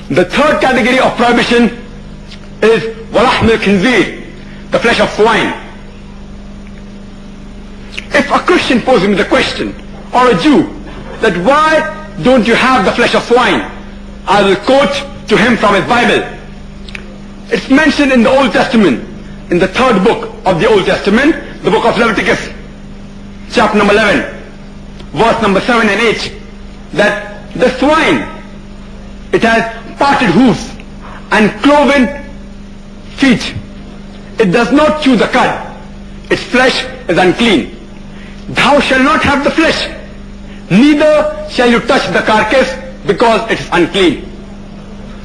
The third category of prohibition is وَلَحْمِ الْخِنْزِيرِ, the flesh of swine. If a Christian poses me the question, or a Jew, that why don't you have the flesh of swine, I will quote to him from his Bible. It's mentioned in the Old Testament, in the third book of the Old Testament, the book of Leviticus, chapter number 11, verse number 7 and 8, that the swine, it has parted hoofs and cloven feet. It does not chew the cud. Its flesh is unclean. Thou shalt not have the flesh, neither shall you touch the carcass, because it is unclean.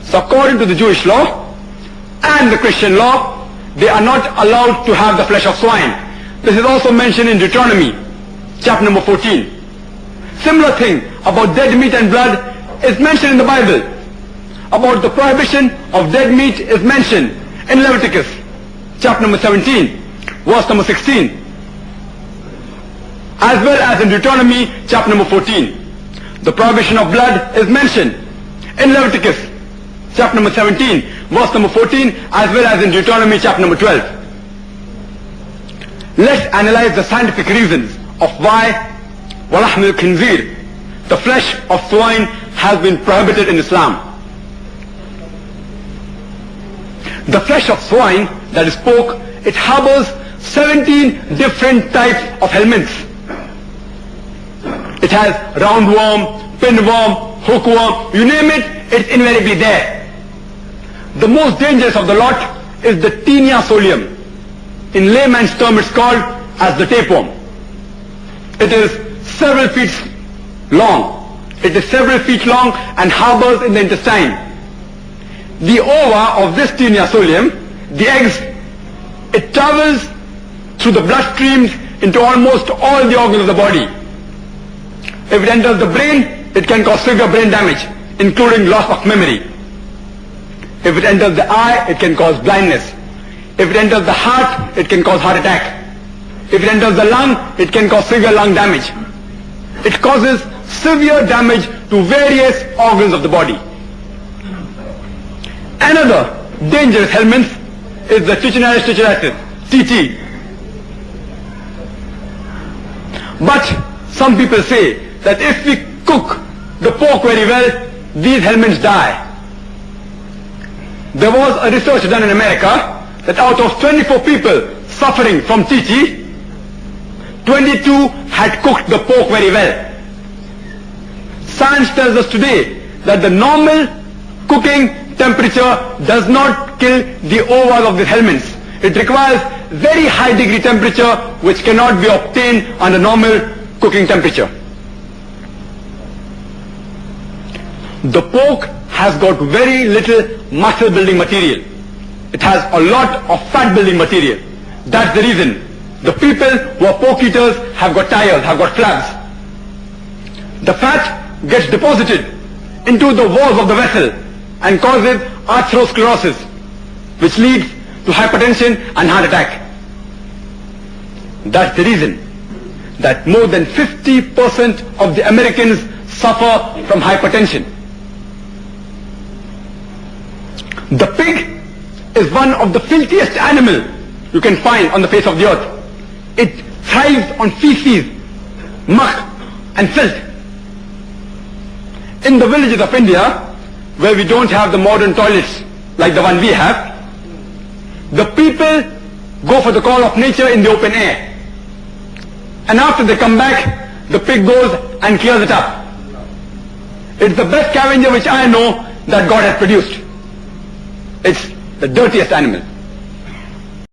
So according to the Jewish law and the Christian law, they are not allowed to have the flesh of swine. This is also mentioned in Deuteronomy, chapter number 14. Similar thing about dead meat and blood is mentioned in the Bible. About the prohibition of dead meat is mentioned in Leviticus, chapter number 17, verse number 16. As well as in Deuteronomy, chapter number 14. The prohibition of blood is mentioned in Leviticus, chapter number 17, verse number 14, as well as in Deuteronomy, chapter number 12. Let's analyze the scientific reasons of why وَلَحْمِ الْخِنْزِيرِ, the flesh of swine, has been prohibited in Islam. The flesh of swine, that is pork, it harbors 17 different types of helminths. It has roundworm, pinworm, hookworm, you name it, it's invariably there. The most dangerous of the lot is the Taenia solium. In layman's term it's called as the tapeworm. It is several feet long. It is several feet long and harbors in the intestine. The ova of this Taenia solium, the eggs, it travels through the bloodstreams into almost all the organs of the body. If it enters the brain, it can cause severe brain damage, including loss of memory. If it enters the eye, it can cause blindness. If it enters the heart, it can cause heart attack. If it enters the lung, it can cause severe lung damage. It causes severe damage to various organs of the body. Another dangerous helminth is the Trichinaris trichinatus, TT. But some people say that if we cook the pork very well, these helminths die. There was a research done in America that out of 24 people suffering from TT, 22 had cooked the pork very well. Science tells us today that the normal cooking temperature does not kill the ovas of the helminths. It requires very high degree temperature which cannot be obtained under normal cooking temperature. The pork has got very little muscle building material. It has a lot of fat building material. That's the reason the people who are pork eaters have got tires, have got flabs. The fat gets deposited into the walls of the vessel and causes atherosclerosis, which leads to hypertension and heart attack. That's the reason that more than 50% of the Americans suffer from hypertension. The pig is one of the filthiest animals you can find on the face of the earth. It thrives on feces, muck and filth. In the villages of India, where we don't have the modern toilets like the one we have, the people go for the call of nature in the open air. And after they come back, the pig goes and clears it up. It's the best scavenger which I know that God has produced. It's the dirtiest animal.